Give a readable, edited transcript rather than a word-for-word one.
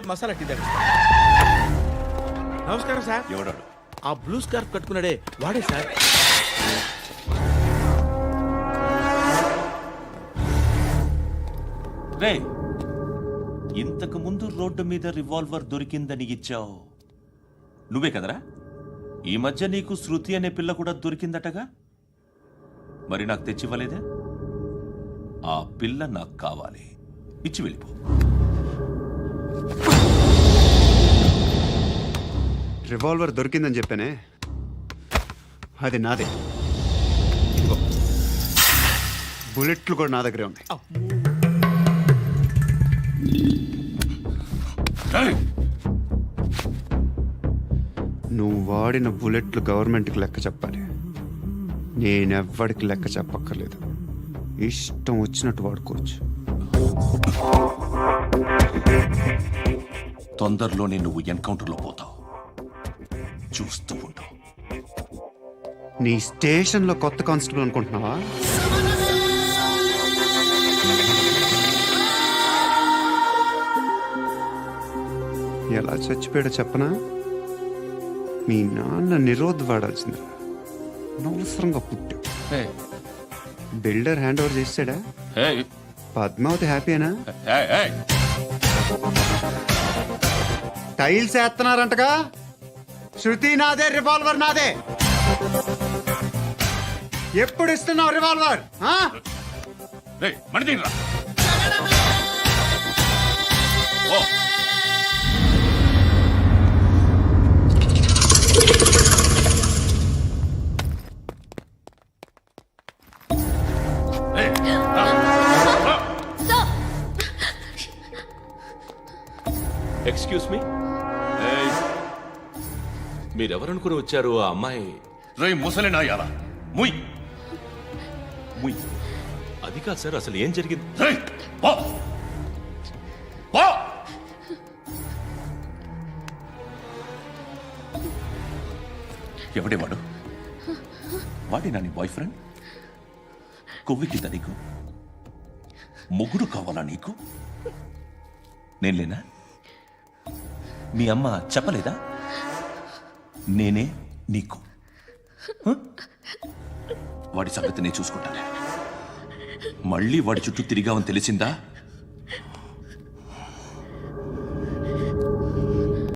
Masala tea దగ్గర. నమస్కారం sir. ఎవడాడు? ఆ బ్లూ స్కార్ఫ్ కట్టుకున్నాడే వాడే సార్. రే, ఇంతకు ముందు రోడ్డు మీద రివాల్వర్ దొరికిందని ఇచ్చావు నువ్వే కదరా? ఈ మధ్య నీకు శృతి అనే పిల్ల కూడా దొరికిందటగా, మరి నాకు తెచ్చివ్వలేదే? ఆ పిల్ల నాకు కావాలి, ఇచ్చి వెళ్ళిపో. రివాల్వర్ దొరికిందని చెప్పానే, అది నాదే. బుల్లెట్లు కూడా నా దగ్గరే ఉన్నాయి. నువ్వు వాడిన బుల్లెట్లు గవర్నమెంట్కి లెక్క చెప్పాలి. నేనెవ్వడికి లెక్క చెప్పక్కర్లేదు. ఇష్టం వచ్చినట్టు వాడుకోవచ్చు. తొందరలోనే నువ్వు ఎన్కౌంటర్లో పోతావు, చూస్తూ ఉంటావు. నీ స్టేషన్లో కొత్త కానిస్టేబుల్ అనుకుంటున్నావా? ఎలా చచ్చిపోయాడో చెప్పనా? మీ నాన్న నిరోధ్ వాడాల్సిందా? అనవసరంగా పుట్టావు. బిల్డర్ హ్యాండ్ ఓవర్ చేసాడా? పద్మావతి హ్యాపీనా? టైల్స్ వేస్తున్నారంటగా. శృతి నాదే, రివాల్వర్ నాదే. ఎప్పుడు ఇస్తున్నావు రివాల్వర్? ఎక్స్క్యూజ్ మీ, మీరెవరనుకుని వచ్చారు? ఆ అమ్మాయి రే ముసలి నాయాల, ముయ్ ముయ్. అది కాదు సార్, అసలు ఏం జరిగింది? ఎవడే వాడు? వాడేనా నీ బాయ్ ఫ్రెండ్? కొవ్వికింద నీకు? మొగుడు కావాలా నీకు? నేను లేనా? మీ అమ్మ చెప్పలేదా నేనే నీకు? వాడి సంగతి నేను చూసుకుంటానే. మళ్ళీ వాడి చుట్టూ తిరిగావని తెలిసిందా